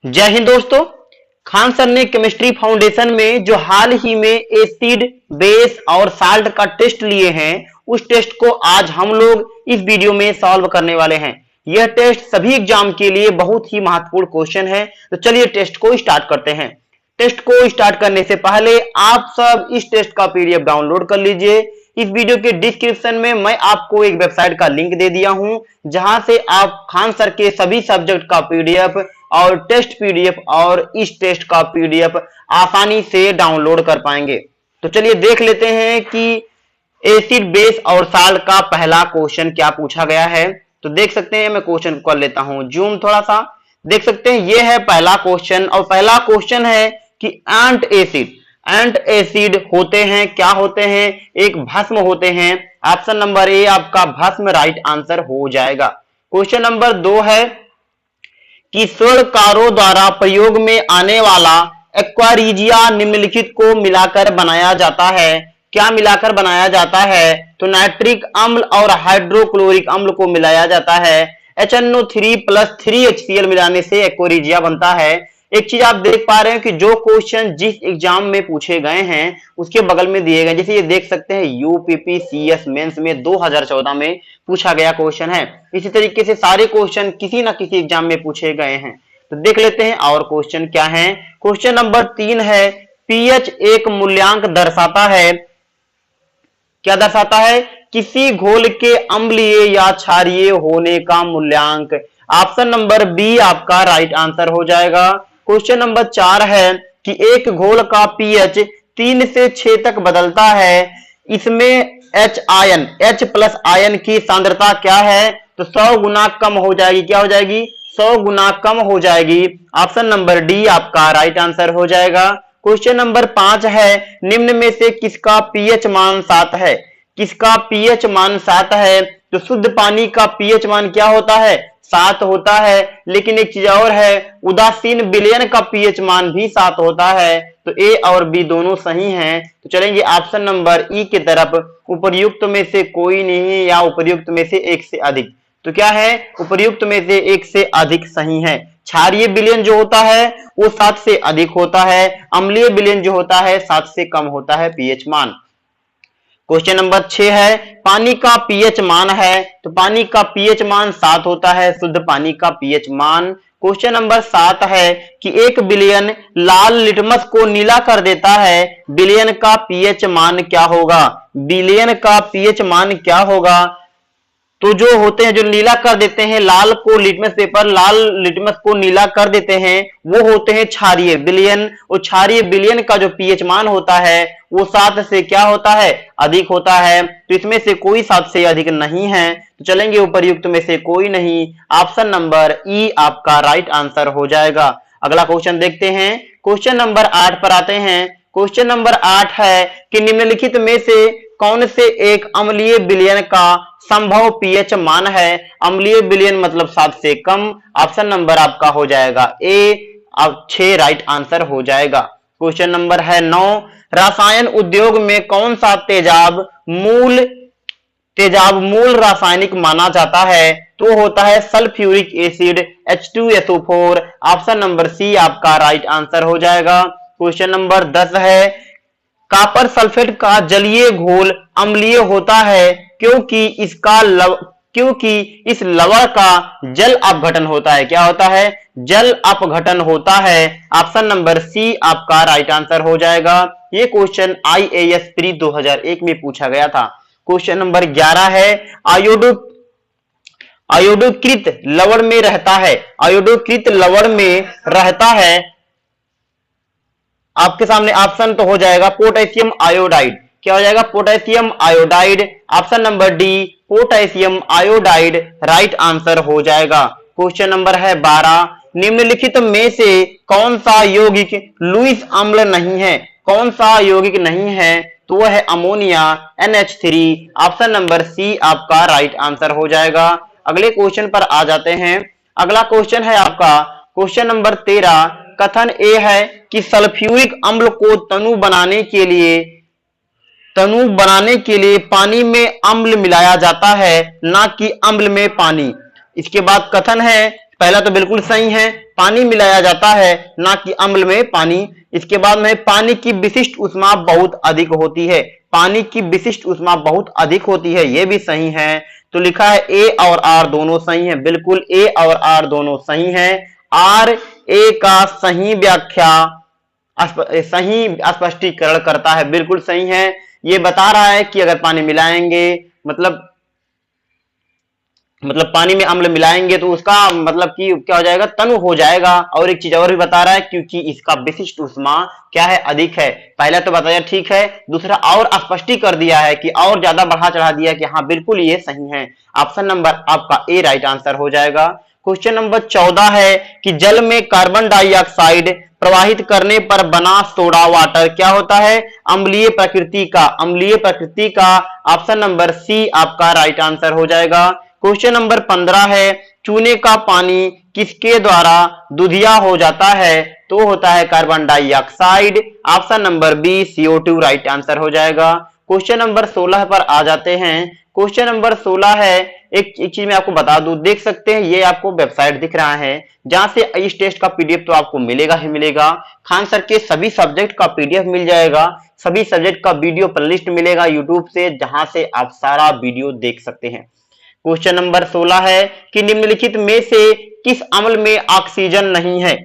जय हिंद दोस्तों। खान सर ने केमिस्ट्री फाउंडेशन में जो हाल ही में एसिड, बेस और साल्ट का टेस्ट लिए हैं, उस टेस्ट को आज हम लोग इस वीडियो में सॉल्व करने वाले हैं। यह टेस्ट सभी एग्जाम के लिए बहुत ही महत्वपूर्ण क्वेश्चन है। तो चलिए टेस्ट को स्टार्ट करते हैं। टेस्ट को स्टार्ट करने से पहले आप सब इस टेस्ट का पीडीएफ डाउनलोड कर लीजिए। इस वीडियो के डिस्क्रिप्शन में मैं आपको एक वेबसाइट का लिंक दे दिया हूं, जहां से आप खान सर के सभी सब्जेक्ट का पीडीएफ और टेस्ट पीडीएफ और इस टेस्ट का पीडीएफ आसानी से डाउनलोड कर पाएंगे। तो चलिए देख लेते हैं कि एसिड, बेस और साल्ट का पहला क्वेश्चन क्या पूछा गया है। तो देख सकते हैं, मैं क्वेश्चन कर लेता हूं जूम थोड़ा सा। देख सकते हैं ये है पहला क्वेश्चन, और पहला क्वेश्चन है कि एंट एसिड होते हैं, क्या होते हैं? एक भस्म होते हैं। ऑप्शन नंबर ए आपका भस्म राइट आंसर हो जाएगा। क्वेश्चन नंबर 2 है कि स्वर्णकारों द्वारा प्रयोग में आने वाला एक्वारिजिया निम्नलिखित को मिलाकर बनाया जाता है। क्या मिलाकर बनाया जाता है? तो नाइट्रिक अम्ल और हाइड्रोक्लोरिक अम्ल को मिलाया जाता है। HNO3 + 3HCl मिलाने से एक्वारिजिया बनता है। एक चीज आप देख पा रहे हैं कि जो क्वेश्चन जिस एग्जाम में पूछे गए हैं उसके बगल में दिए गए, जैसे ये देख सकते हैं यूपीपीसीएस मेंस में 2014 में पूछा गया क्वेश्चन है। इसी तरीके से सारे क्वेश्चन किसी ना किसी एग्जाम में पूछे गए हैं। तो देख लेते हैं और क्वेश्चन क्या है। क्वेश्चन नंबर 3 है, पीएच एक मूल्यांक दर्शाता है। क्या दर्शाता है? किसी घोल के अम्लीय या क्षारीय होने का मूल्यांक। ऑप्शन नंबर बी आपका राइट आंसर हो जाएगा। क्वेश्चन नंबर 4 है कि एक घोल का पीएच 3 से 6 तक बदलता है, इसमें H+ आयन की सांद्रता क्या है? तो 100 गुना कम हो जाएगी। क्या हो जाएगी? 100 गुना कम हो जाएगी। ऑप्शन नंबर डी आपका राइट आंसर हो जाएगा। क्वेश्चन नंबर 5 है, निम्न में से किसका पीएच मान 7 है? किसका पीएच मान 7 है? तो शुद्ध पानी का पीएच मान क्या होता है? 7 होता है। लेकिन एक चीज और है, उदासीन विलयन का पीएच मान भी 7 होता है। तो ए और बी दोनों सही हैं। तो चलेंगे ऑप्शन नंबर ई की तरफ, उपर्युक्त में से कोई नहीं या उपर्युक्त में से एक से अधिक। तो क्या है? उपर्युक्त में से एक से अधिक सही है। क्षारीय विलयन जो होता है वो 7 से अधिक होता है, अम्लीय विलयन जो होता है 7 से कम होता है पीएच मान। क्वेश्चन नंबर 6 है, पानी का पीएच मान है। तो पानी का पीएच मान 7 होता है, शुद्ध पानी का पीएच मान। क्वेश्चन नंबर 7 है कि एक विलयन लाल लिटमस को नीला कर देता है, विलयन का पीएच मान क्या होगा? विलयन का पीएच मान क्या होगा? तो जो होते हैं, जो नीला कर देते हैं लाल को, लिटमस पेपर लाल लिटमस को नीला कर देते हैं, वो होते हैं क्षारीय विलयन। और क्षारीय विलयन का जो पीएच मान होता है वो 7 से क्या होता है? अधिक होता है। तो इसमें से कोई 7 से अधिक नहीं है। तो चलेंगे उपर्युक्त में से कोई नहीं। ऑप्शन नंबर ई आपका राइट आंसर हो जाएगा। अगला क्वेश्चन देखते हैं। क्वेश्चन नंबर 8 पर आते हैं। क्वेश्चन नंबर 8 है कि निम्नलिखित में से कौन से एक अम्लीय विलयन का संभव पीएच मान है? अम्लीय विलयन मतलब 7 से कम। ऑप्शन नंबर आपका हो जाएगा ए, अब 6 राइट आंसर हो जाएगा। क्वेश्चन नंबर है 9, रसायन उद्योग में कौन सा तेजाब मूल रासायनिक माना जाता है? तो होता है sulphuric acid H2SO4। Option number C आपका राइट आंसर हो जाएगा। क्वेश्चन नंबर 10 है, कॉपर सल्फेट का जलीय घोल अम्लीय होता है क्योंकि इस लवण का जल अपघटन होता है। क्या होता है? जल अपघटन होता है। ऑप्शन नंबर सी आपका राइट आंसर हो जाएगा। ये क्वेश्चन IAS प्री 2001 में पूछा गया था। क्वेश्चन नंबर 11 है, आयोडोकृत लवण में रहता है। आयोडोकृत लवण में रहता है, आपके सामने ऑप्शन तो हो जाएगा पोटेशियम आयोडाइड। क्या हो जाएगा? Potassium iodide. Option number D potassium iodide right answer हो जाएगा। क्वेश्चन नंबर है 12, निम्नलिखित में से कौन सा यौगिक लुईस अम्ल नहीं है? कौन सा यौगिक नहीं है? तो वह है ammonia NH3। Option number C आपका राइट आंसर हो जाएगा। अगले क्वेश्चन पर आ जाते हैं। अगला क्वेश्चन है आपका क्वेश्चन नंबर 13। कथन ए है कि सल्फ्यूरिक अम्ल को तनु बनाने के लिए पानी में अम्ल मिलाया जाता है, ना कि अम्ल में पानी। इसके बाद कथन है पहला तो बिल्कुल सही है, पानी मिलाया जाता है ना कि अम्ल में पानी। इसके बाद में पानी की विशिष्ट ऊष्मा बहुत अधिक होती है, पानी की विशिष्ट ऊष्मा बहुत अधिक होती है, ये भी सही है। तो लिखा है ए और आर दोनों सही है, बिल्कुल ए और आर दोनों सही है। आर ए का सही व्याख्या सही स्पष्टीकरण करता है, बिल्कुल सही है। ये बता रहा है कि अगर पानी मिलाएंगे मतलब पानी में अम्ल मिलाएंगे तो उसका मतलब कि क्या हो जाएगा, तनु हो जाएगा। और एक चीज और भी बता रहा है, क्योंकि इसका विशिष्ट ऊष्मा क्या है, अधिक है। पहले तो बताया ठीक है, दूसरा और स्पष्टी कर दिया है कि और ज्यादा बढ़ा चढ़ा दिया कि हाँ बिल्कुल ये सही है। ऑप्शन नंबर आपका ए राइट आंसर हो जाएगा। क्वेश्चन नंबर 14 है कि जल में कार्बन डाइऑक्साइड प्रवाहित करने पर बना सोडा वाटर क्या होता है, अम्लीय प्रकृति का, अम्लीय प्रकृति का। ऑप्शन नंबर सी आपका राइट आंसर हो जाएगा। क्वेश्चन नंबर 15 है चूने का पानी किसके द्वारा दुधिया हो जाता है, तो होता है carbon dioxide. Option number B CO2 right answer हो जाएगा। क्वेश्चन नंबर 16 पर आ जाते हैं। क्वेश्चन नंबर 16 है, एक चीज मैं आपको बता दूं, देख सकते हैं ये आपको वेबसाइट दिख रहा है जहां से इस टेस्ट का पीडीएफ तो आपको मिलेगा ही मिलेगा। खान सर के सभी सब्जेक्ट का पीडीएफ मिल जाएगा, सभी सब्जेक्ट का वीडियो प्लेलिस्ट मिलेगा यूट्यूब से, जहां से आप सारा वीडियो देख सकते हैं। क्वेश्चन नंबर 16 है कि निम्नलिखित में से किस अम्ल में ऑक्सीजन नहीं है,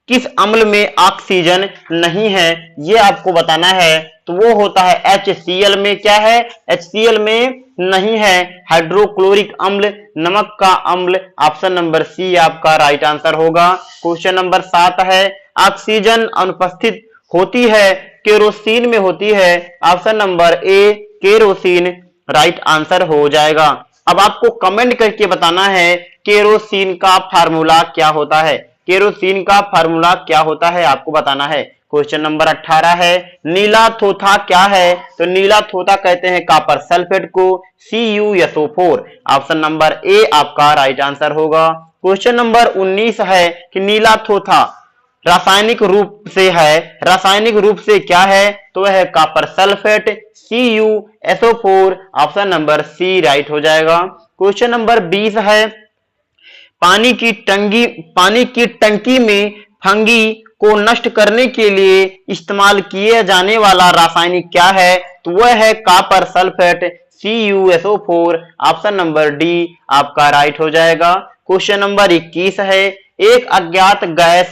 किस अम्ल में ऑक्सीजन नहीं है ये आपको बताना है। तो वो होता है HCl में, क्या है, HCl में नहीं है, हाइड्रोक्लोरिक अम्ल, नमक का अम्ल। ऑप्शन नंबर सी आपका राइट आंसर होगा। क्वेश्चन नंबर 7 है ऑक्सीजन अनुपस्थित होती है केरोसिन में होती है। Option number A kerosene right answer हो जाएगा। अब आपको कमेंट करके बताना है केरोसिन का फार्मूला क्या होता है, केरोसिन का फार्मूला क्या होता है आपको बताना है। क्वेश्चन नंबर 18 है नीला थोथा क्या है, तो नीला थोथा कहते हैं कॉपर सल्फेट को, CuSO4। ऑप्शन नंबर ए आपका राइट आंसर होगा। क्वेश्चन नंबर 19 है कि नीला थोथा रासायनिक रूप से है, रासायनिक रूप से क्या है, तो वह है copper sulphate, CuSO4। Option number C right हो जाएगा। क्वेश्चन नंबर 20 है पानी की टंकी में फंगी को नष्ट करने के लिए इस्तेमाल किए जाने वाला रासायनिक क्या है, तो वह है copper sulphate, CuSO4। Option number D आपका राइट हो जाएगा। क्वेश्चन नंबर 21 है एक अज्ञात गैस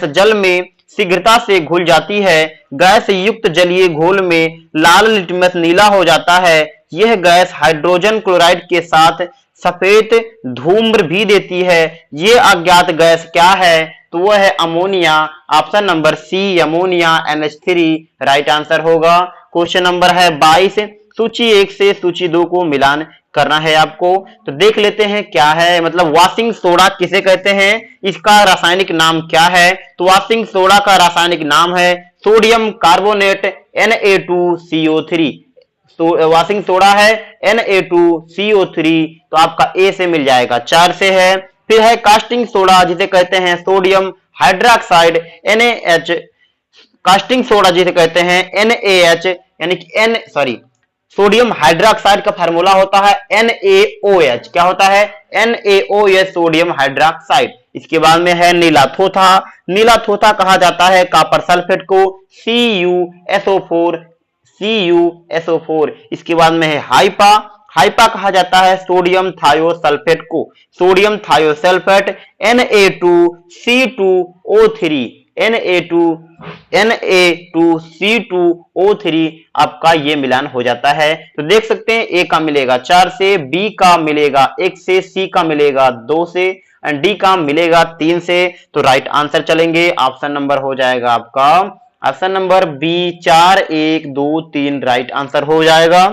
जल में शीघ्रता से घुल जाती है, गैस युक्त जलीय घोल में लाल लिटमस नीला हो जाता है, यह गैस हाइड्रोजन क्लोराइड के साथ सफेद धूम्र भी देती है, ये अज्ञात गैस क्या है, तो वह है ammonia. Option number C ammonia NH3 right answer होगा। क्वेश्चन नंबर है 22 सूची 1 से सूची 2 को मिलान करना है आपको, तो देख लेते हैं क्या है, मतलब वॉशिंग सोडा किसे कहते हैं, इसका रासायनिक नाम क्या है, तो वॉशिंग सोडा का रासायनिक नाम है सोडियम कार्बोनेट Na2CO3। तो वॉशिंग सोडा है Na2CO3, तो आपका ए से मिल जाएगा, 4 से है। फिर है कास्टिंग सोडा जिसे कहते हैं sodium hydroxide NaH, casting soda जिसे कहते हैं NaH यानी कि सोडियम हाइड्रोक्साइड का फार्मूला होता है NaOH, क्या होता है NaOH सोडियम हाइड्रोक्साइड। इसके बाद में है नीला थोथा, नीला थोथा कहा जाता है कॉपर सल्फेट को, CuSO4। इसके बाद में है हाइपा, हाइपा कहा जाता है सोडियम थायोसल्फेट को, सोडियम थायोसल्फेट Na2C2O3 आपका ये मिलान हो जाता है। तो देख सकते हैं ए का मिलेगा 4 से, बी का मिलेगा 1 से, सी का मिलेगा 2 से एंड डी का मिलेगा 3 से। तो राइट आंसर चलेंगे, ऑप्शन नंबर हो जाएगा आपका option number B 4 1 2 3 right answer हो जाएगा।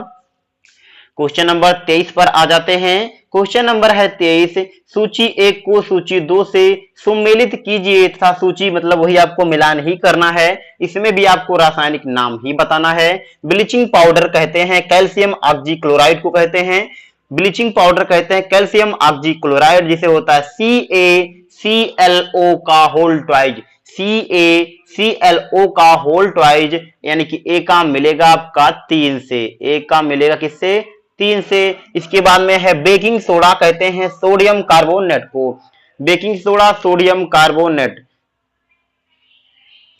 क्वेश्चन नंबर 23 पर आ जाते हैं। क्वेश्चन नंबर है 23 सूची 1 को सूची 2 से सुमेलित कीजिए तथा सूची मतलब वही आपको मिलान ही करना है, इसमें भी आपको रासायनिक नाम ही बताना है। ब्लीचिंग पाउडर कहते हैं कैल्शियम ऑक्सीक्लोराइड को कहते हैं, ब्लीचिंग पाउडर कहते हैं कैल्शियम ऑक्सीक्लोराइड जिसे होता है CaClO का होल ट्वाइज, CaClO का होल ट्वाइज यानी कि ए का मिलेगा आपका 3 से, ए का मिलेगा किससे 3 से। इसके बाद में है बेकिंग सोडा, कहते हैं सोडियम कार्बोनेट को। Baking soda sodium carbonate,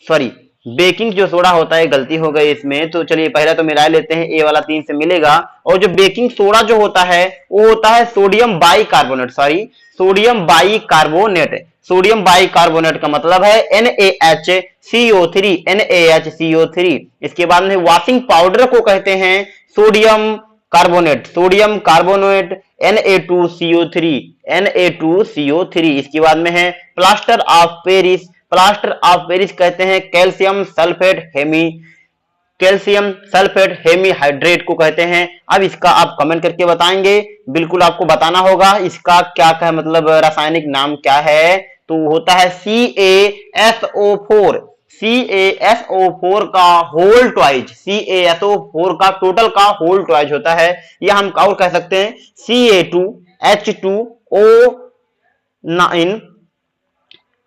sorry baking जो सोडा होता है, गलती हो गई इसमें, तो चलिए पहले तो मिला लेते हैं, ए वाला 3 से मिलेगा। और जो बेकिंग सोडा जो होता है वो होता है sodium bicarbonate, sorry sodium bicarbonate. Sodium bicarbonate का मतलब है NaHCO3, NaHCO3। इसके बाद में वॉशिंग पाउडर को कहते हैं sodium carbonate, sodium carbonate Na2CO3, Na2CO3। इसके बाद में है plaster of Paris, plaster of Paris कहते हैं calcium sulphate calcium sulphate hemihydrate को कहते हैं। अब इसका आप कमेंट करके बताएंगे, बिल्कुल आपको बताना होगा इसका क्या क्या मतलब रासायनिक नाम क्या है। तो होता है CaSO4, CaSO4 का होल ट्वाइज, CaSO4 का टोटल का होल ट्वाइज होता है। या हम और कह सकते हैं CA2H2O9,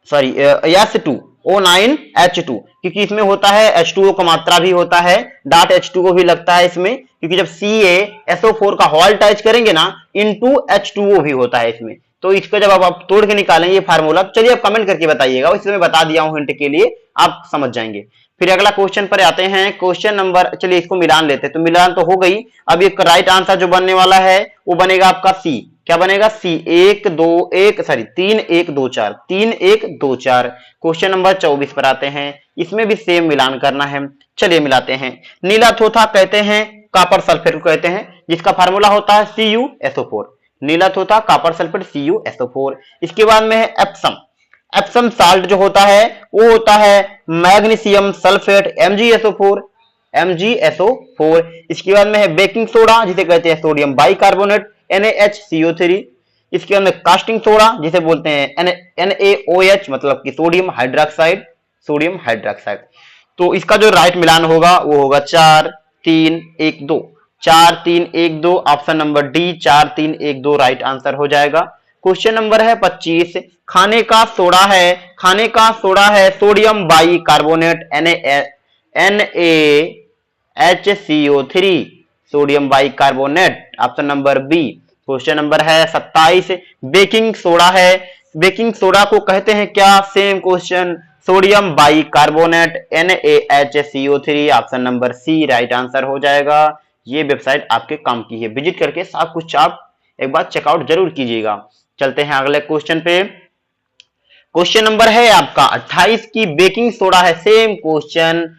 सॉरी S2O9H2, क्योंकि इसमें होता है H2O का मात्रा भी होता है, डॉट H2O भी लगता है इसमें, क्योंकि जब CaSO4 का होल टाइज करेंगे ना, इनटू H2O भी होता है इसमें। तो इसको जब आप तोड़ के निकालेंगे फार्मूला, चलिए आप कमेंट करके बताइएगा, इसमें मैं बता दिया हूं हिंट के लिए, आप समझ जाएंगे। फिर अगला क्वेश्चन पर आते हैं, क्वेश्चन नंबर, चलिए इसको मिलान लेते हैं। तो मिलान तो हो गई, अब एक राइट आंसर जो बनने वाला है वो बनेगा आपका सी। क्या बनेगा? सी। 1 2 1 सॉरी 3 1 2 4, 3 1 2 4। क्वेश्चन नंबर 24 पर आते हैं, इसमें भी सेम मिलान करना है, चलिए मिलाते हैं। नीला थोथा कहते हैं कॉपर सल्फेट को कहते हैं, जिसका फार्मूला होता है CuSO4। नीला थोथा कॉपर सल्फेट CuSO4। इसके बाद में है एप्सम, एप्सम साल्ट जो होता है वो होता है मैग्नीशियम सल्फेट MgSO4, MgSO4। इसके बाद में है बेकिंग सोडा, जिसे कहते हैं सोडियम बाइकार्बोनेट NaHCO3। इसके बाद में कास्टिंग सोडा, जिसे बोलते हैं NaOH, मतलब कि सोडियम हाइड्रोक्साइड, सोडियम हाइड्रोक्साइड। तो इसका जो राइट मिलान होगा वो होगा 4 3 1 2, 4 3 1 2, option number D 4 3 1 2 right answer हो जाएगा। क्वेश्चन नंबर है 25, खाने का सोडा है, खाने का सोडा है sodium bicarbonate NaHCO3, sodium bicarbonate, option number B. Question number है 27, बेकिंग सोडा है, बेकिंग सोडा को कहते हैं क्या? Same question, sodium bicarbonate NaHCO3, option number C right answer हो जाएगा। ये वेबसाइट आपके काम की है, विजिट करके सब कुछ आप एक बार चेकआउट जरूर कीजिएगा। चलते हैं अगले क्वेश्चन पे। क्वेश्चन नंबर है आपका 28 की बेकिंग सोडा है, सेम क्वेश्चन,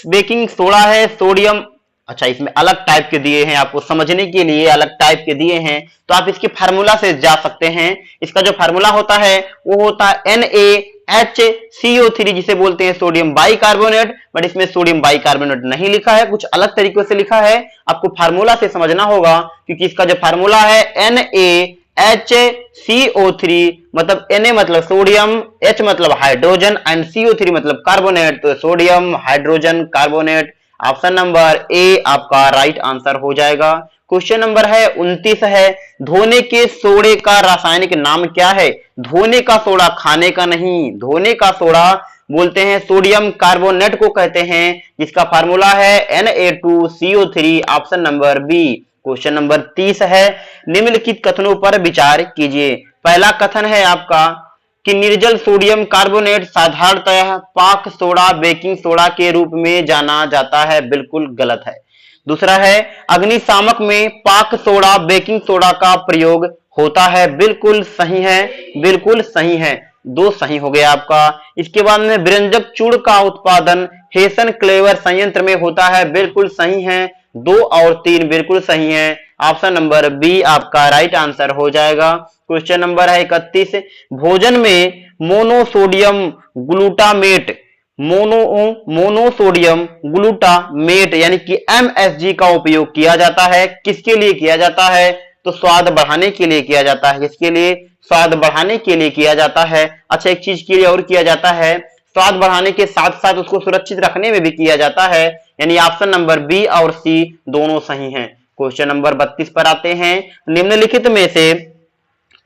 बेकिंग सोडा है सोडियम, अच्छा इसमें अलग टाइप के दिए हैं, आपको समझने के लिए अलग टाइप के दिए हैं, तो आप इसके फार्मूला से जा सकते हैं। इसका जो फार्मूला होता है वो होता है NaHCO3, जिसे बोलते हैं सोडियम बाइकार्बोनेट, बट इसमें सोडियम बाइकार्बोनेट नहीं लिखा है, कुछ अलग तरीके से लिखा है, आपको फार्मूला से समझना होगा, क्योंकि इसका जो फार्मूला है NaHCO3, मतलब Na मतलब सोडियम, H मतलब हाइड्रोजन एंड CO3 मतलब कार्बोनेट, तो sodium hydrogen carbonate, option number A आपका राइट आंसर हो जाएगा। क्वेश्चन नंबर है 29 है, धोने के सोडे का रासायनिक नाम क्या है? धोने का सोडा, खाने का नहीं, धोने का सोडा बोलते हैं सोडियम कार्बोनेट को कहते हैं, जिसका फार्मूला है Na2CO3, option number B. Question number 30 है, निम्नलिखित कथनों पर विचार कीजिए। पहला कथन है आपका कि निर्जल सोडियम कार्बोनेट साधारणतः पाक सोडा, बेकिंग सोडा के रूप में जाना जाता है, बिल्कुल गलत है। दूसरा है, अग्निशामक में पाक सोडा, बेकिंग सोडा का प्रयोग होता है, बिल्कुल सही है, बिल्कुल सही है, 2 सही हो गया आपका। इसके बाद में व्यंजक चूड़ का उत्पादन हेसन क्लेवर संयंत्र में होता है, बिल्कुल सही है, 2 और 3 बिल्कुल सही है, ऑप्शन नंबर बी आपका राइट आंसर हो जाएगा। क्वेश्चन नंबर है 31, भोजन में मोनोसोडियम ग्लूटामेट, मोनोसोडियम ग्लूटामेट यानी कि MSG का उपयोग किया जाता है, किसके लिए किया जाता है? तो स्वाद बढ़ाने के लिए किया जाता है, किसके लिए? स्वाद बढ़ाने के लिए किया जाता है। अच्छा एक चीज के लिए और किया जाता है, स्वाद बढ़ाने के साथ साथ उसको सुरक्षित रखने में भी किया जाता है, यानी ऑप्शन नंबर बी और सी दोनों सही हैं। क्वेश्चन नंबर 32 पर आते हैं, निम्नलिखित में से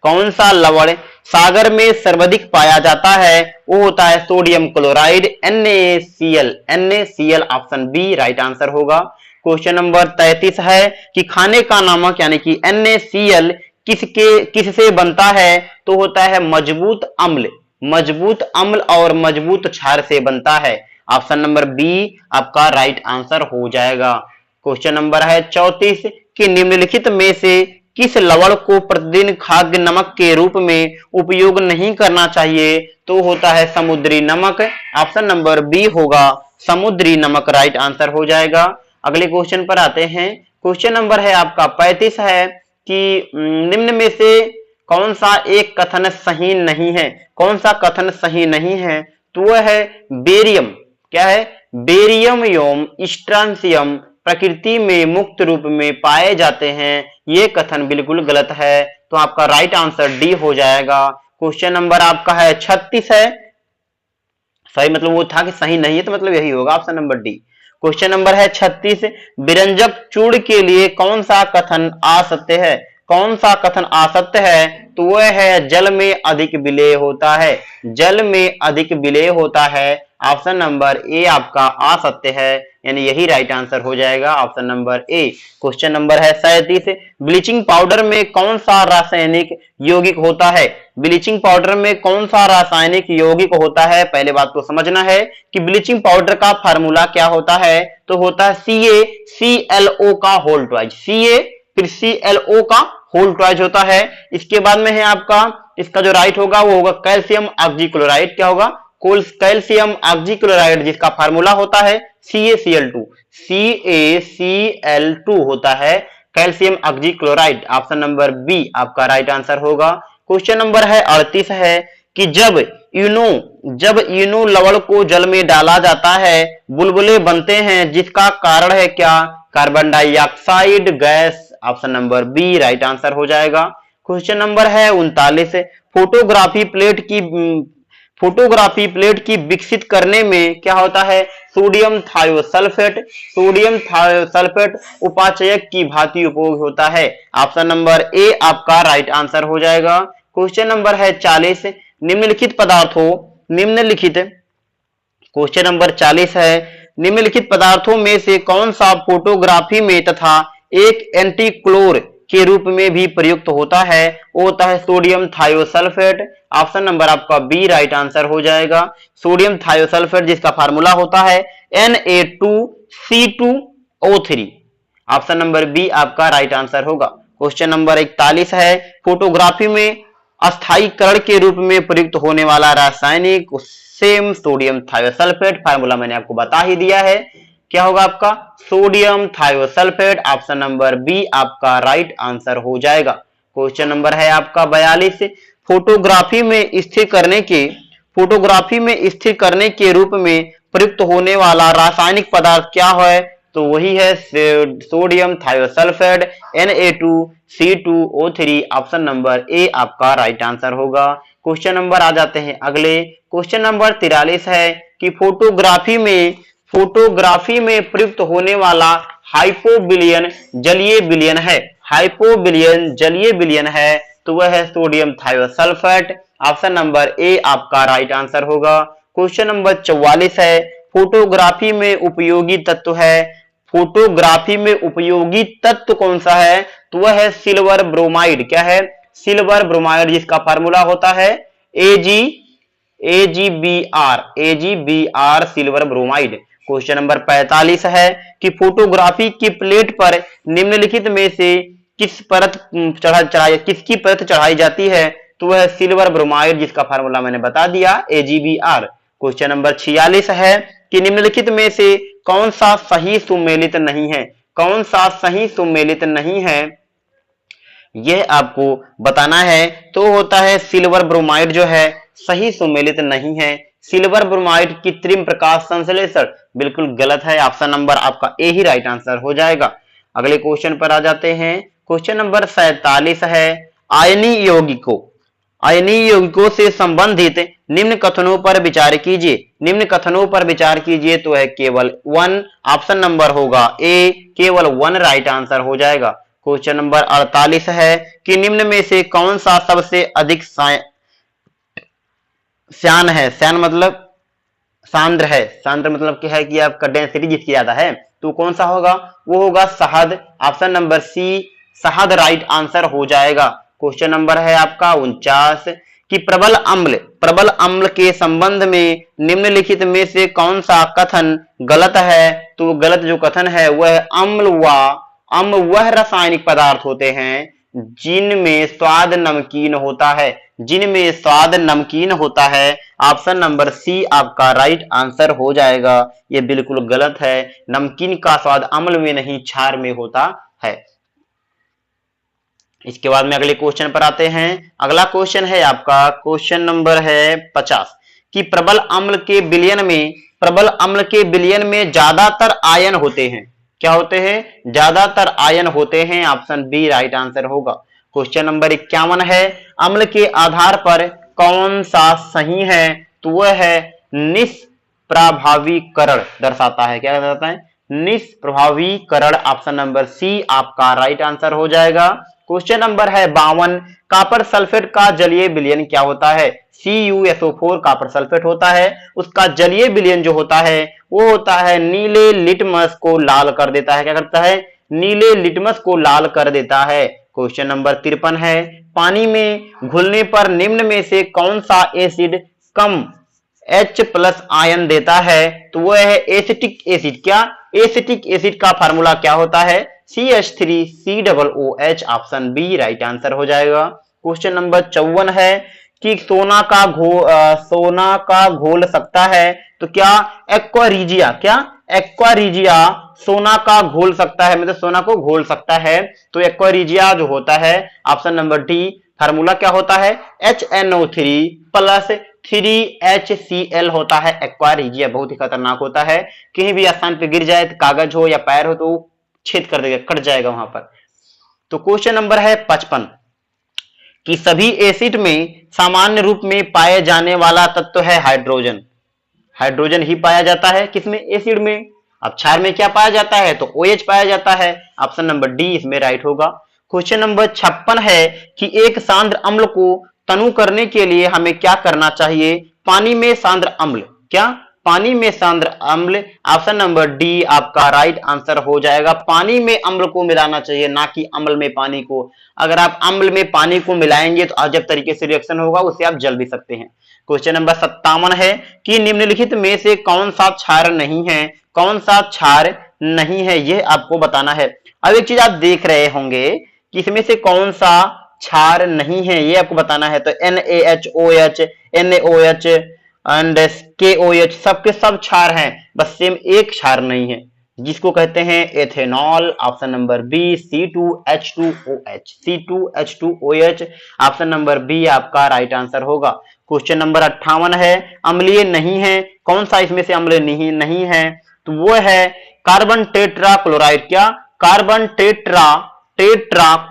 कौन सा लवण सागर में सर्वाधिक पाया जाता है? वो होता है sodium chloride NaCl, NaCl, option B right answer होगा। क्वेश्चन नंबर 33 है कि खाने का नमक यानी कि NaCl किससे बनता है? तो होता है मजबूत अम्ल, मजबूत अम्ल और मजबूत क्षार से बनता है। ऑप्शन नंबर बी आपका राइट आंसर हो जाएगा। क्वेश्चन नंबर है 34 कि निम्नलिखित में से किस लवण को प्रतिदिन खाद्य नमक के रूप में उपयोग नहीं करना चाहिए? तो होता है समुद्री नमक। ऑप्शन नंबर बी होगा समुद्री नमक, राइट आंसर हो जाएगा। अगले क्वेश्चन पर आते हैं। क्वेश्चन नंबर है आपका 35 है कि निम्न में से कौन सा एक कथन सही नहीं है? कौन सा कथन सही नहीं है? तो वह है बेरियम, क्या है? बेरियम एवं स्ट्रांसियम प्रकृति में मुक्त रूप में पाए जाते हैं। ये कथन बिल्कुल गलत है, तो आपका राइट आंसर डी हो जाएगा। क्वेश्चन नंबर आपका है 36 है, सही मतलब वो था कि सही नहीं है, तो मतलब यही होगा option number D. Question number है 36 विरंजक चूर्ण के लिए कौन सा कथन असत्य है? कौन सा कथन असत्य है? तो वह है जल में अधिक विलेय होता है, जल में अधिक विलेय होता है। ऑप्शन नंबर ए आपका असत्य है, यानी यही राइट आंसर हो जाएगा option number A. Question number है 37 ब्लीचिंग पाउडर में कौन सा रासायनिक यौगिक होता है? ब्लीचिंग पाउडर में कौन सा रासायनिक यौगिक होता है? पहले बात तो समझना है कि ब्लीचिंग पाउडर का फार्मूला क्या होता है? तो होता है CaClO का होल ट्वाइस, Ca फिर ClO का होल ट्वाइस होता है। इसके बाद में है आपका, इसका जो राइट होगा वो होगा कैल्शियम ऑक्सीक्लोराइड, क्या होगा? कैल्शियम ऑक्सीक्लोराइड, जिसका फार्मूला होता है CaCl2, CaCl2 होता है calcium oxychloride. Option number B आपका राइट आंसर होगा। क्वेश्चन नंबर है 38 है कि जब इनो लवण को जल में डाला जाता है बुलबुले बनते हैं, जिसका कारण है क्या? Carbon dioxide gas. Option number B right answer हो जाएगा। क्वेश्चन नंबर है 39 फोटोग्राफी प्लेट की विकसित करने में क्या होता है? सोडियम थायोसल्फेट, सोडियम थायोसल्फेट उपाचयक की भांति उपयोग होता है। ऑप्शन नंबर ए आपका राइट आंसर हो जाएगा। क्वेश्चन नंबर है 40 क्वेश्चन नंबर 40 है निम्नलिखित पदार्थों में से कौन सा फोटोग्राफी में तथा एक एंटीक्लोर के रूप में भी प्रयुक्त होता है? वो होता है सोडियम थायोसल्फेट। ऑप्शन नंबर आपका बी राइट आंसर हो जाएगा। सोडियम थायोसल्फेट जिसका फार्मूला होता है Na2C2O3। ऑप्शन नंबर बी आपका राइट आंसर होगा। क्वेश्चन नंबर 41 है फोटोग्राफी में अस्थायीकरण के रूप में प्रयुक्त होने वाला रासायनिक सेम सोडियम थायोसल्फेट, फार्मूला मैंने आपको बता ही दिया है, क्या होगा आपका? Sodium thiosulphate. Option number B आपका राइट आंसर हो जाएगा। क्वेश्चन नंबर है आपका 42 फोटोग्राफी में स्थिर करने के रूप में प्रयुक्त होने वाला रासायनिक पदार्थ क्या है? तो वही है sodium thiosulphate Na2C2O3। Option number A आपका राइट आंसर होगा। क्वेश्चन नंबर आ जाते हैं अगले। क्वेश्चन नंबर 43 है कि फोटोग्राफी में प्रयुक्त होने वाला हाइपोविलियन जलीय विलयन है, हाइपोविलियन जलीय विलयन है, तो वह है sodium thiosulphate. Option number A आपका राइट आंसर होगा। क्वेश्चन नंबर 44 है फोटोग्राफी में उपयोगी तत्व है, फोटोग्राफी में उपयोगी तत्व कौन सा है? तो वह है सिल्वर ब्रोमाइड, क्या है? सिल्वर ब्रोमाइड, जिसका फार्मूला होता है AgBr silver bromide. Question number 45 है कि फोटोग्राफी की प्लेट पर निम्नलिखित में से किसकी परत चढ़ाई जाती है? तो वह सिल्वर ब्रोमाइड, जिसका फार्मूला मैंने बता दिया AgBr। क्वेश्चन नंबर 46 है कि निम्नलिखित में से कौन सा सही सुमेलित नहीं है? कौन सा सही सुमेलित नहीं है यह आपको बताना है। तो होता है सिल्वर ब्रोमाइड जो है सही सुमेलित नहीं है। सिल्वर ब्रोमाइड कृत्रिम प्रकाश संश्लेषण बिल्कुल गलत है। ऑप्शन नंबर आपका ए ही राइट आंसर हो जाएगा। अगले क्वेश्चन पर आ जाते हैं। क्वेश्चन नंबर 47 है आयनीय यौगिकों से संबंधित निम्न कथनों पर विचार कीजिए। निम्न कथनों पर विचार कीजिए तो है केवल 1। ऑप्शन नंबर होगा ए, केवल 1 राइट आंसर हो जाएगा। क्वेश्चन नंबर 48 है कि निम्न में से कौन सा सबसे अधिक श्यान है? श्यान मतलब सांद्र है, सांद्र मतलब क्या है कि आपका डेंसिटी जिसकी ज्यादा है, तो कौन सा होगा? वो होगा शहद। ऑप्शन नंबर सी शहद राइट आंसर हो जाएगा। क्वेश्चन नंबर है आपका 49 कि प्रबल अम्ल के संबंध में निम्नलिखित में से कौन सा कथन गलत है? तो गलत जो कथन है वह अम्ल वह रासायनिक पदार्थ होते हैं जिनमें स्वाद नमकीन होता है, जिनमें स्वाद नमकीन होता है। ऑप्शन नंबर सी आपका राइट आंसर हो जाएगा। ये बिल्कुल गलत है, नमकीन का स्वाद अम्ल में नहीं क्षार में होता है। इसके बाद में अगले क्वेश्चन पर आते हैं। अगला क्वेश्चन है आपका क्वेश्चन नंबर है 50 कि प्रबल अम्ल के विलयन में ज्यादातर आयन होते हैं। क्या होते हैं? ज्यादातर आयन होते हैं। ऑप्शन बी राइट आंसर होगा। क्वेश्चन नंबर 51 है अम्ल के आधार पर कौन सा सही है? तो वह है निष्प्रभावीकरण दर्शाता है। क्या दर्शाता है? निष्प्रभावीकरण। ऑप्शन नंबर सी आपका राइट आंसर हो जाएगा। क्वेश्चन नंबर है 52 कॉपर सल्फेट का जलीय विलयन क्या होता है? CuSO4 कॉपर सल्फेट होता है। उसका जलीय विलयन जो होता है वो होता है नीले लिटमस को लाल कर देता है। क्या करता है? नीले लिटमस को लाल कर देता है। क्वेश्चन नंबर 53 है पानी में घुलने पर निम्न में से कौन सा एसिड कम H+ आयन देता है? तो वह है एसिटिक एसिड। क्या? एसिटिक एसिड का फार्मूला क्या होता है? CH3COOH। Option B right answer हो जाएगा। क्वेश्चन नंबर 54 है कि सोना का घोल सकता है। तो क्या? एक्वारीजिया सोना का घोल सकता है, मतलब सोना को घोल सकता है। तो एक्वारीजिया जो होता है ऑप्शन नंबर डी फार्मूला क्या होता है? HNO3 + 3HCl होता है। एक्वारीजिया बहुत ही खतरनाक होता है, कहीं भी स्थान पे गिर जाए, कागज हो या पैर हो तो छेद कर देगा, कट जाएगा वहां पर। तो क्वेश्चन नंबर है 55 कि सभी एसिड में सामान्य रूप में पाए जाने वाला तत्व है हाइड्रोजन। हाइड्रोजन ही पाया जाता है किसमें? एसिड में। अब क्षार में क्या पाया जाता है? तो OH पाया जाता है। ऑप्शन नंबर डी इसमें राइट होगा। क्वेश्चन नंबर 56 है कि एक सांद्र अम्ल को तनु करने के लिए हमें क्या करना चाहिए? पानी में सांद्र अम्ल। क्या? पानी में सांद्र अम्ल। ऑप्शन नंबर डी आपका राइट आंसर हो जाएगा। पानी में अम्ल को मिलाना चाहिए, ना कि अम्ल में पानी को। अगर आप अम्ल में पानी को मिलाएंगे तो अजब तरीके से रिएक्शन होगा, उससे आप जल भी सकते हैं। क्वेश्चन नंबर 57 है कि निम्नलिखित में से कौन सा क्षार नहीं है? कौन सा क्षार नहीं है यह आपको बताना है। अब एक चीज आप देख रहे होंगे कि इसमें से कौन सा क्षार नहीं है ये आपको बताना है। तो NaHOH, NaOH एंड KOH सबके सब क्षार हैं, बस सेम एक क्षार नहीं है जिसको कहते हैं ethanol. Option number B C2H2OH। C2H2OH option number B आपका राइट आंसर होगा। क्वेश्चन नंबर 58 है अम्लीय नहीं है। कौन सा इसमें से अम्ल नहीं है? तो वो है कार्बन टेट्रा क्लोराइड। क्या? Carbon tetra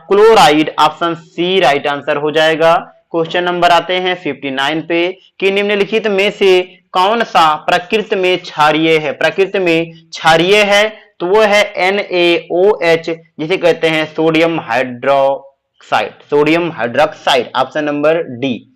chloride. Option C right answer हो जाएगा। क्वेश्चन नंबर आते हैं 59 पे कि निम्नलिखित में से कौन सा प्रकृति में क्षारीय है? प्रकृति में क्षारीय है तो वो है NaOH, जिसे कहते हैं sodium hydroxide. Option number D.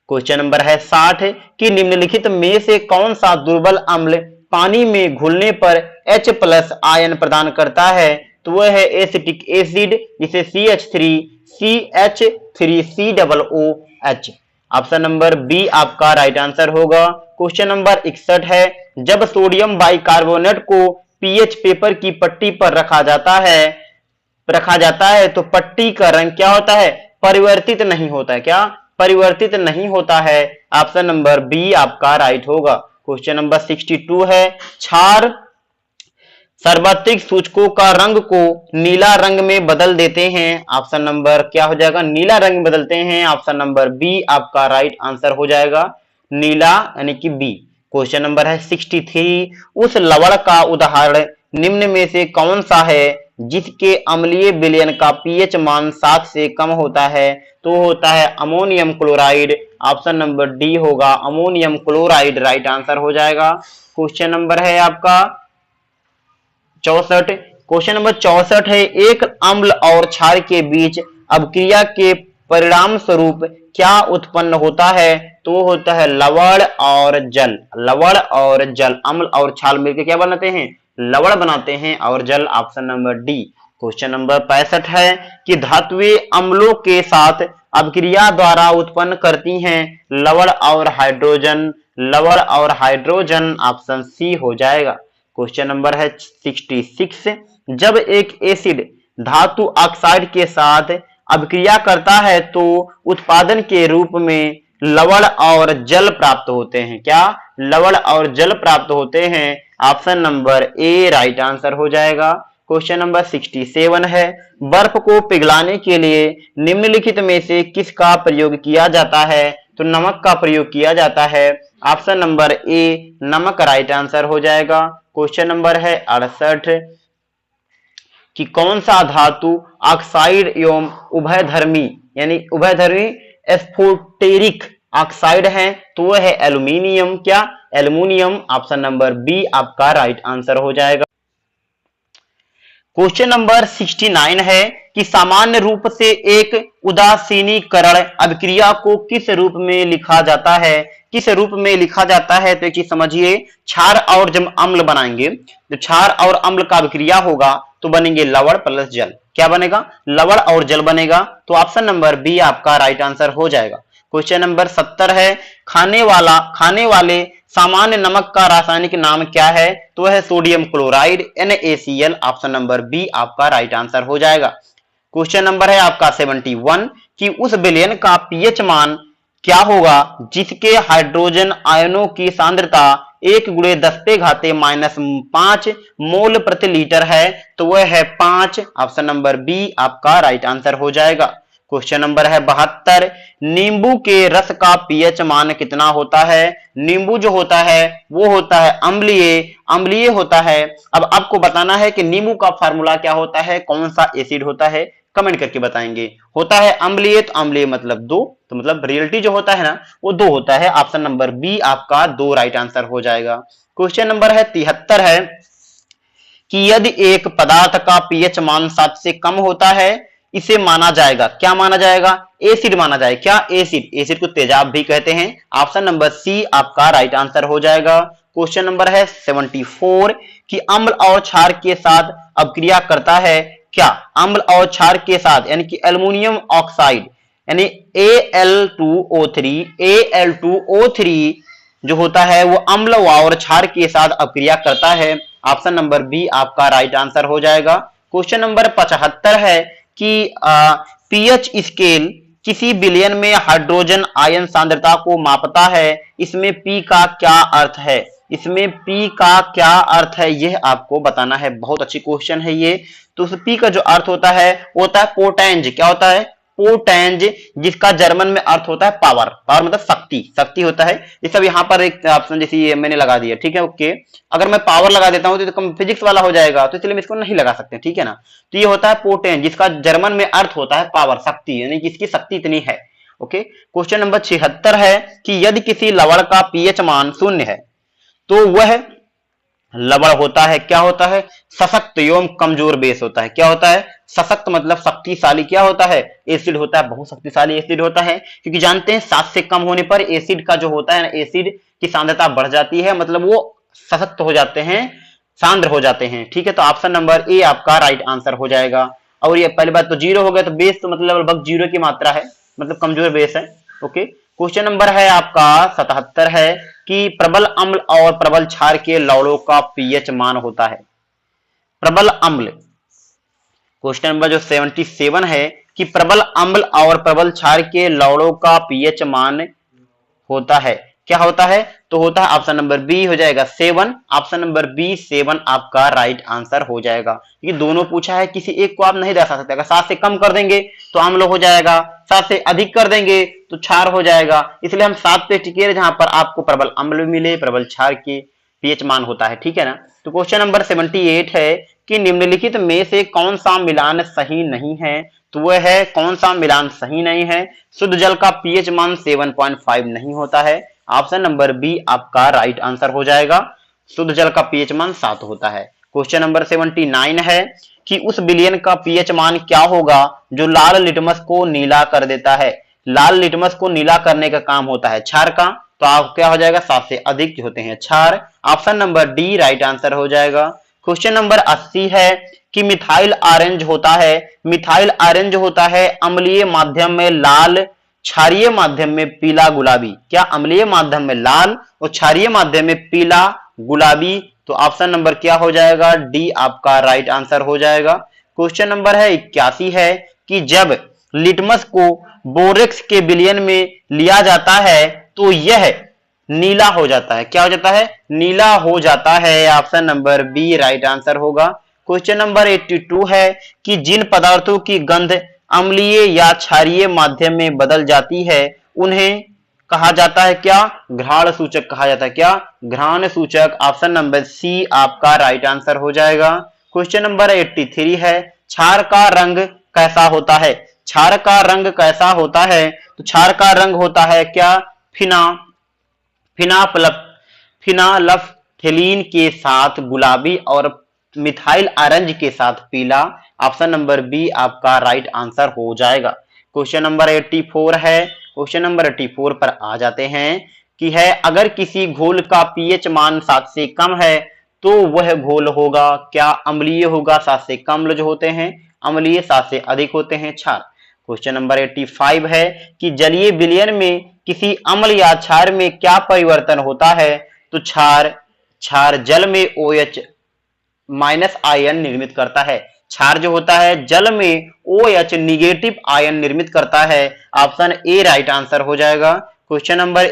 Question number है 60 कि निम्नलिखित में से कौन सा दुर्बल अम्ल पानी में घुलने पर H+ आयन प्रदान करता है? तो वह है एसिटिक एसिड, जिसे CH3CH3COOH। ऑप्शन नंबर बी आपका राइट आंसर होगा। क्वेश्चन नंबर 61 है जब सोडियम बाइकार्बोनेट को पीएच पेपर की पट्टी पर रखा जाता है तो पट्टी का रंग क्या होता है? परिवर्तित नहीं होता है। क्या? परिवर्तित नहीं होता है। ऑप्शन नंबर बी आपका राइट होगा। क्वेश्चन नंबर 62 है क्षार सार्वत्रिक सूचकों का रंग को नीला रंग में बदल देते हैं। ऑप्शन नंबर क्या हो जाएगा? नीला रंग में बदलते हैं। ऑप्शन नंबर बी आपका राइट आंसर हो जाएगा, नीला यानी कि बी। क्वेश्चन नंबर है 63 उस लवण का उदाहरण निम्न में से कौन सा है जिसके अम्लीय विलयन का पीएच मान 7 से कम होता है? तो होता है ammonium chloride. Option number D होगा, अमोनियम क्लोराइड राइट आंसर हो जाएगा। क्वेश्चन नंबर है आपका 64। क्वेश्चन नंबर 64 है एक अम्ल और क्षार के बीच अभिक्रिया के परिणाम स्वरूप क्या उत्पन्न होता है? तो होता है लवण और जल। लवण और जल, अम्ल और क्षार मिलकर क्या बनाते हैं? लवण बनाते हैं और जल option number D. Question number 65 है कि धातुएं अम्लों के साथ अभिक्रिया द्वारा उत्पन्न करती हैं लवण और हाइड्रोजन। लवण और हाइड्रोजन ऑप्शन सी हो जाएगा। क्वेश्चन नंबर है 66, जब एक एसिड धातु ऑक्साइड के साथ अभिक्रिया करता है तो उत्पादन के रूप में लवण और जल प्राप्त होते हैं। क्या? लवण और जल प्राप्त होते हैं। Option number A right answer हो जाएगा। क्वेश्चन नंबर 67 है, बर्फ को पिघलाने के लिए निम्नलिखित में से किसका प्रयोग किया जाता है? तो नमक का प्रयोग किया जाता है। ऑप्शन नंबर ए नमक राइट आंसर हो जाएगा। क्वेश्चन नंबर है 68 कि कौन सा धातु ऑक्साइड एवं उभयधर्मी यानी उभयधर्मी एस्फोटेरिक ऑक्साइड है? तो वह है एल्यूमिनियम। क्या? एल्यूमिनियम। ऑप्शन नंबर बी आपका राइट आंसर हो जाएगा। क्वेश्चन नंबर 69 है कि सामान्य रूप से एक उदासीनीकरण अभिक्रिया को किस रूप में लिखा जाता है? किस रूप में लिखा जाता है? तो एक चीज समझिए, क्षार और जब अम्ल बनाएंगे, जो क्षार और अम्ल का अभिक्रिया होगा तो बनेंगे लवण प्लस जल। क्या बनेगा? लवण और जल बनेगा। तो ऑप्शन नंबर बी आपका राइट आंसर हो जाएगा। क्वेश्चन नंबर 70 है, खाने वाले सामान्य नमक का रासायनिक नाम क्या है? तो है sodium chloride NaCl। Option number B आपका राइट आंसर हो जाएगा। क्वेश्चन नंबर है आपका 71 कि उस विलयन का पीएच मान क्या होगा जिसके हाइड्रोजन आयनों की सांद्रता 1×10⁻⁵ मोल प्रति लीटर है? तो वह है 5। ऑप्शन नंबर बी आपका राइट आंसर हो जाएगा। क्वेश्चन नंबर है 72, नींबू के रस का पीएच मान कितना होता है? नींबू जो होता है वो होता है अम्लीय होता है। अब आपको बताना है कि नींबू का फार्मूला क्या होता है, कौन सा एसिड होता है, कमेंट करके बताएंगे। होता है अम्लीय, तो अम्लीय मतलब 2, तो मतलब रियलिटी जो होता है ना वो 2 होता है। ऑप्शन नंबर बी आपका 2 राइट आंसर हो जाएगा। क्वेश्चन नंबर है 73 है कि यदि एक पदार्थ का पीएच मान 7 से कम होता है इसे माना जाएगा। क्या माना जाएगा? एसिड माना जाएगा। क्या? एसिड को तेजाब भी कहते हैं। ऑप्शन नंबर सी आपका राइट आंसर हो जाएगा। क्वेश्चन नंबर है 74 कि अम्ल और क्षार के साथ अभिक्रिया करता है। क्या? अम्ल और क्षार के साथ यानी कि एल्युमिनियम ऑक्साइड यानी Al2O3 जो होता है वो अम्ल और क्षार के साथ अभिक्रिया करता है। ऑप्शन नंबर बी आपका राइट आंसर हो जाएगा। क्वेश्चन नंबर 75 है कि पीएच स्केल किसी विलयन में हाइड्रोजन आयन सांद्रता को मापता है। इसमें पी का क्या अर्थ है? इसमें पी का क्या अर्थ है यह आपको बताना है। बहुत अच्छी क्वेश्चन है ये। तो उस पी का जो अर्थ होता है वो होता है पोटेंज। क्या होता है? पोटेंज, जिसका जर्मन में अर्थ होता है पावर। पावर मतलब शक्ति होता है। ये सब यहाँ पर एक ऑप्शन जैसे ये मैंने लगा दिया, ठीक है। ओके, अगर मैं पावर लगा देता हूँ तो फिजिक्स वाला हो जाएगा, तो इसलिए हम इसको नहीं लगा सकते, ठीक है ना। तो ये होता है पोटेंज, जिसका जर्मन में अर्थ होता है पावर, शक्ति, यानी जिसकी शक्ति इतनी है। ओके, क्वेश्चन नंबर 76 है कि यदि किसी लवण का पीएच मान 0 है तो वह लवण होता है। क्या होता है? सशक्त एवं कमजोर बेस होता है। क्या होता है? सशक्त मतलब शक्तिशाली। क्या होता है? एसिड होता है, बहुत शक्तिशाली एसिड होता है। क्योंकि जानते हैं 7 से कम होने पर एसिड का जो होता है ना, एसिड की सांद्रता बढ़ जाती है, मतलब वो सशक्त हो जाते हैं, सांद्र हो जाते हैं, ठीक है। तो ऑप्शन नंबर ए आपका राइट आंसर हो जाएगा। और ये पहली बात तो 0 हो गया, तो बेस तो मतलब लगभग 0 की मात्रा है, मतलब कमजोर बेस है। ओके, क्वेश्चन नंबर है आपका 77 है कि प्रबल अम्ल और प्रबल क्षार के लवणों का पीएच मान होता है। प्रबल अम्ल, क्वेश्चन नंबर जो 77 है कि प्रबल अम्ल और प्रबल क्षार के लवणों का पीएच मान होता है। क्या होता है? तो होता है ऑप्शन नंबर बी हो जाएगा 7। ऑप्शन नंबर बी 7 आपका राइट आंसर हो जाएगा। ये दोनों पूछा है, किसी एक को आप नहीं दर्शा सकते। अगर 7 से कम कर देंगे तो अम्ल हो जाएगा, 7 से अधिक कर देंगे तो क्षार हो जाएगा। इसलिए हम 7 पे टिके रहे, जहां पर आपको प्रबल अम्ल मिले, प्रबल क्षार के पीएच मान होता है, ठीक है ना। तो क्वेश्चन नंबर 78 है कि निम्नलिखित में से कौन सा मिलान सही नहीं है। तो वह है, कौन सा मिलान सही नहीं है? शुद्ध जल का पीएच मान 7.5 नहीं होता है। ऑप्शन नंबर बी आपका राइट आंसर हो जाएगा। शुद्ध जल का पीएच मान 7 होता है। क्वेश्चन नंबर 79 है कि उस विलयन का पीएच मान क्या होगा जो लाल लिटमस को नीला कर देता है। लाल लिटमस को नीला करने का काम होता है क्षार का, तो आप क्या हो जाएगा? 7 से अधिक होते हैं क्षार। Option number D right answer हो जाएगा। क्वेश्चन नंबर 80 है कि मिथाइल ऑरेंज होता है, मिथाइल ऑरेंज होता है अम्लीय माध्यम में लाल, क्षारीय माध्यम में पीला गुलाबी। क्या अम्लीय माध्यम में लाल और क्षारीय माध्यम में पीला गुलाबी? तो ऑप्शन नंबर क्या हो जाएगा? डी आपका राइट आंसर हो जाएगा। क्वेश्चन नंबर है 81 है कि जब लिटमस को बोरेक्स के विलयन में लिया जाता है तो यह नीला हो जाता है। क्या हो जाता है? नीला हो जाता है। Option number B right answer होगा। क्वेश्चन नंबर 82 है कि जिन पदार्थों की गंध अम्लीय या क्षारीय माध्यम में बदल जाती है उन्हें कहा जाता है क्या? घ्राण सूचक कहा जाता है। क्या? घ्राण सूचक। ऑप्शन नंबर सी आपका राइट आंसर हो जाएगा। क्वेश्चन नंबर 83 है क्षार का रंग कैसा होता है? क्षार का रंग कैसा होता है? तो क्षार का रंग होता है क्या? फिनालफ्थेलीन के साथ गुलाबी और मिथाइल ऑरेंज के साथ पीला। ऑप्शन नंबर बी आपका राइट आंसर हो जाएगा। क्वेश्चन नंबर 84 है। क्वेश्चन नंबर 84 पर आ जाते हैं कि है अगर किसी घोल का पीएच मान 7 से कम है तो वह घोल होगा क्या? अम्लीय होगा। 7 से कम जो होते हैं अम्लीय, 7 से अधिक होते हैं क्षार। क्वेश्चन नंबर 85 है कि जलीय विलयन में किसी अम्ल या क्षार में क्या परिवर्तन होता है? तो क्षार जल में OH माइनस आयन निर्मित करता है। क्षार जो होता है जल में OH निगेटिव आयन निर्मित करता है। ऑप्शन ए राइट आंसर हो जाएगा। क्वेश्चन नंबर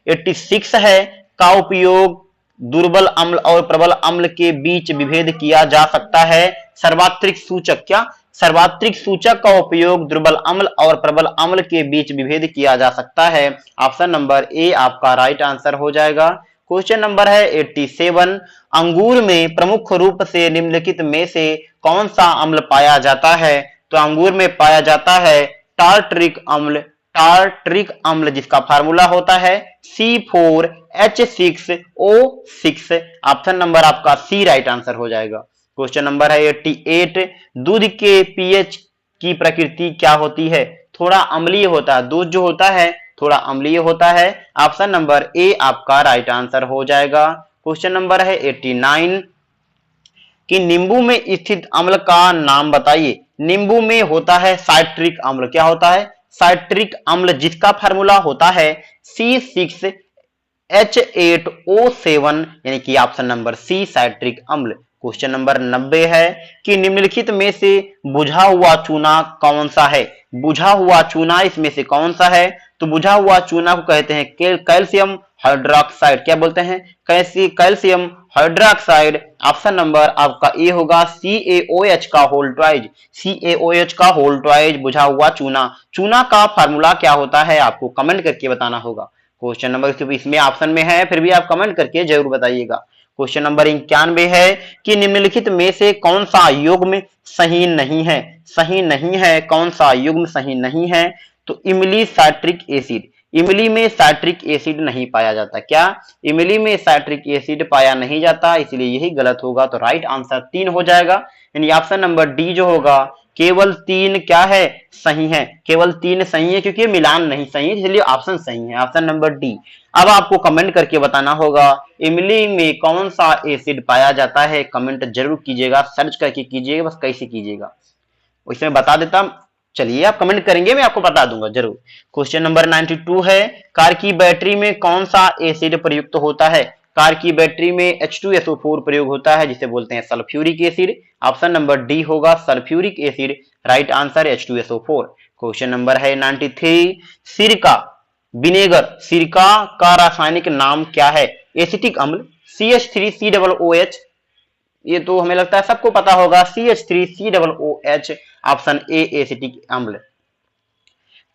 86 है का उपयोग दुर्बल अम्ल और प्रबल अम्ल के बीच विभेद किया जा सकता है। सर्वात्रिक सूचक। क्या? सर्वात्रिक सूचक का उपयोग दुर्बल अम्ल और प्रबल अम्ल के बीच विभेद किया जा सकता है। ऑप्शन नंबर ए आपका राइट आंसर हो जाएगा। क्वेश्चन नंबर है 87 अंगूर में प्रमुख रूप से निम्नलिखित में से कौन सा अम्ल पाया जाता है? तो अंगूर में पाया जाता है टार्टरिक अम्ल। टार्टरिक अम्ल जिसका फार्मूला होता है C4H6O6। ऑप्शन नंबर आपका सी राइट आंसर हो जाएगा। क्वेश्चन नंबर है 88 दूध के पीएच की प्रकृति क्या होती है? थोड़ा अम्लीय होता है। दूध जो होता है थोड़ा अम्लीय होता है। ऑप्शन नंबर ए आपका राइट आंसर हो जाएगा। क्वेश्चन नंबर है 89 कि नींबू में स्थित अम्ल का नाम बताइए। नींबू में होता है साइट्रिक अम्ल। क्या होता है? साइट्रिक अम्ल जिसका फार्मूला होता है C6H8O7 यानी कि ऑप्शन नंबर सी साइट्रिक अम्ल। क्वेश्चन नंबर 90 है कि निम्नलिखित में से बुझा हुआ चूना कौन सा है? बुझा हुआ चूना इसमें से कौन सा है? तो बुझा हुआ चूना को कहते हैं कैल्शियम हाइड्रोक्साइड। क्या बोलते हैं? Calcium hydroxide. ऑप्शन नंबर आपका ए होगा CaOH का होल ट्वाइज। CaOH का होल ट्वाइज बुझा हुआ चूना। चूना का फार्मूला क्या होता है आपको कमेंट करके बताना होगा। क्वेश्चन नंबर इसमें ऑप्शन में है फिर भी आप कमेंट करके जरूर बताइएगा। क्वेश्चन नंबर 91 है कि निम्नलिखित में से कौन सा युग्म सही नहीं है? सही नहीं है। कौन सा युग्म सही नहीं है? तो इमली साइट्रिक एसिड। इमली में साइट्रिक एसिड नहीं पाया जाता। क्या? इमली में साइट्रिक एसिड पाया नहीं जाता, इसलिए यही गलत होगा। तो राइट आंसर 3 हो जाएगा। यानी ऑप्शन नंबर डी जो होगा केवल 3 क्या है? सही है। केवल 3 सही है क्योंकि मिलान नहीं सही है, इसलिए ऑप्शन सही है। Option number D. अब आपको कमेंट करके बताना होगा इमली में कौन सा एसिड पाया जाता है। कमेंट जरूर कीजिएगा, सर्च करके कीजिएगा, बस कैसे कीजिएगा इसमें बता देता। चलिए आप कमेंट करेंगे मैं आपको बता दूंगा जरूर। क्वेश्चन नंबर 92 है कार की बैटरी में कौन सा एसिड प्रयुक्त होता है? कार की बैटरी में H2SO4 प्रयोग होता है जिसे बोलते हैं sulphuric acid. Option number D होगा sulphuric acid. Right answer H2SO4। Question number है 93 सिरका विनेगर। सिरका का रासायनिक नाम क्या है? एसिटिक अम्ल CH3COOH। ये तो हमें लगता है सबको पता होगा CH3COOH। ऑप्शन ए एसिटिक अम्ल।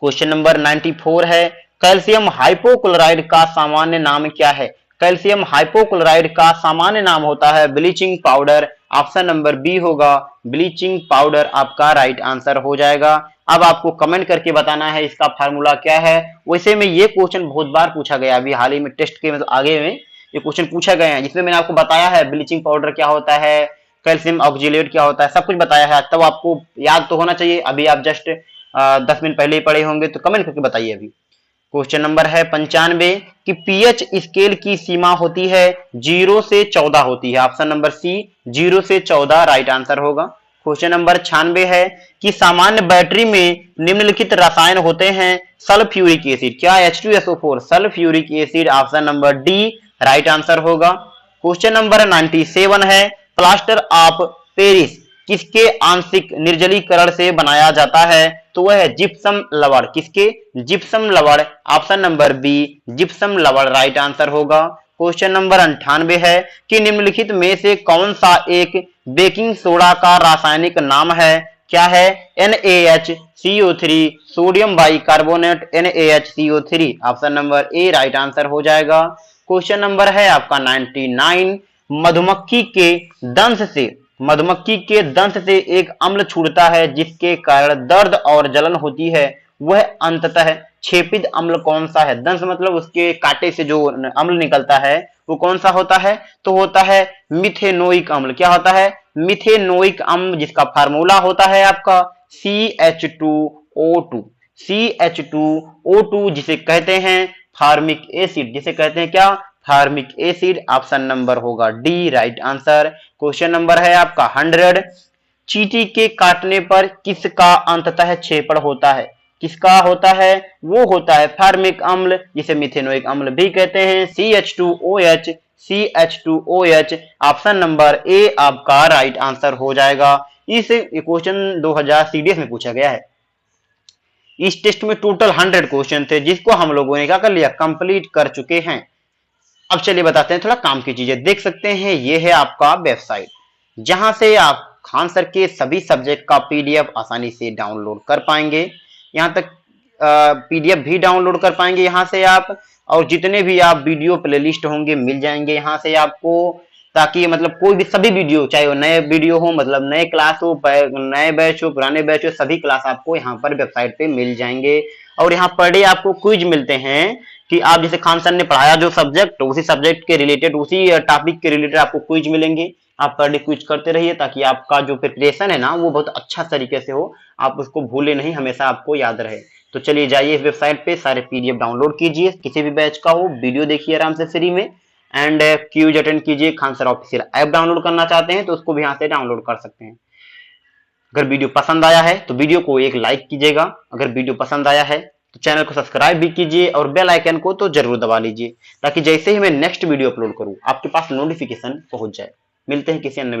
क्वेश्चन नंबर 94 है कैल्शियम हाइपोक्लोराइड का सामान्य नाम क्या है? कैल्शियम हाइपोक्लोराइड का सामान्य नाम होता है bleaching powder. Option number B होगा ब्लीचिंग पाउडर आपका राइट आंसर हो जाएगा। अब आपको कमेंट करके बताना है इसका फार्मूला क्या है। वैसे में ये क्वेश्चन बहुत बार पूछा गया, अभी हाल ही में टेस्ट के मतलब आगे में ये क्वेश्चन पूछा गया है जिसमें मैंने आपको बताया है ब्लीचिंग पाउडर क्या होता है, कैल्शियम ऑक्जिलेट क्या होता है, सब कुछ बताया है। तब आपको याद तो होना चाहिए। अभी आप जस्ट 10 मिनट पहले ही पढ़े होंगे तो कमेंट करके बताइए अभी। क्वेश्चन नंबर है 95 कि पीएच स्केल की सीमा होती है 0 से 14 होती है। ऑप्शन नंबर सी 0 से 14 राइट आंसर होगा। क्वेश्चन नंबर 96 है कि सामान्य बैटरी में निम्नलिखित रसायन होते हैं सल्फ्यूरिक एसिड। क्या H2SO4 sulphuric acid. Option number D right answer होगा। क्वेश्चन नंबर 97 है प्लास्टर ऑफ पेरिस किसके आंशिक निर्जलीकरण से बनाया जाता है? तो वह है जिप्सम लवण। किसके? जिप्सम लवण। ऑप्शन नंबर बी जिप्सम लवण राइट आंसर होगा। क्वेश्चन नंबर 98 है कि निम्नलिखित में से कौन सा एक बेकिंग सोडा का रासायनिक नाम है? क्या है? NaHCO3 sodium bicarbonate NaHCO3। Option number A right answer हो जाएगा। क्वेश्चन नंबर है आपका 99 मधुमक्खी के दंश से एक अम्ल छूटता है जिसके कारण दर्द और जलन होती है, वह अंततः क्षेपित अम्ल कौन सा है? दंश मतलब उसके कांटे से जो अम्ल निकलता है वो कौन सा होता है? तो होता है मिथेनोइक अम्ल। क्या होता है? मिथेनोइक अम्ल, जिसका फार्मूला होता है आपका CH2O2। CH2O2 जिसे कहते हैं फार्मिक एसिड। जिसे कहते हैं क्या? Formic acid. ऑप्शन नंबर होगा D right answer. Question number है आपका 100 चींटी के काटने पर किसका अंततः क्षेपण होता है? किसका होता है? वो होता है फार्मिक अम्ल, जिसे मिथेनोइक अम्ल भी कहते हैं CH2OH। CH2OH option number A आपका राइट आंसर हो जाएगा। इस क्वेश्चन 2000 सीडीएस में पूछा गया है। इस टेस्ट में टोटल 100 क्वेश्चन थे जिसको हम लोगों ने क्या कर लिया? कंप्लीट कर चुके हैं। अब चलिए बताते हैं थोड़ा काम की चीजें। देख सकते हैं ये है आपका वेबसाइट जहां से आप खान सर के सभी सब्जेक्ट का पीडीएफ आसानी से डाउनलोड कर पाएंगे। यहां तक पीडीएफ भी डाउनलोड कर पाएंगे यहां से आप, और जितने भी आप वीडियो प्लेलिस्ट होंगे मिल जाएंगे यहां से आपको, ताकि मतलब कोई भी सभी वीडियो, चाहे वो नए वीडियो हो, मतलब नए क्लास हो, नए बैच हो, पुराने बैच हो, सभी क्लास आपको यहाँ पर वेबसाइट पे मिल जाएंगे। और यहाँ पर डे आपको क्विज मिलते हैं कि आप जैसे खान सर ने पढ़ाया जो सब्जेक्ट, उसी सब्जेक्ट के रिलेटेड, उसी टॉपिक के रिलेटेड आपको क्विज मिलेंगे। आप पर डे क्विज करते रहिए ताकि आपका जो प्रिपरेशन है ना वो बहुत अच्छा तरीके से हो, आप उसको भूले नहीं, हमेशा आपको याद रहे। तो चलिए जाइए इस वेबसाइट पे, सारे पीडीएफ डाउनलोड कीजिए, किसी भी बैच का हो, वीडियो देखिए आराम से फ्री में, एंड क्यूज अटेंड कीजिए। Khan sir official app download करना चाहते हैं तो उसको भी यहाँ से डाउनलोड कर सकते हैं। अगर वीडियो पसंद आया है तो वीडियो को एक लाइक कीजिएगा। अगर वीडियो पसंद आया है तो चैनल को सब्सक्राइब भी कीजिए और बेल आइकन को तो जरूर दबा लीजिए, ताकि जैसे ही मैं नेक्स्ट वीडियो अपलोड करूं आपके पास नोटिफिकेशन पहुंच जाए। मिलते हैं किसी अन्य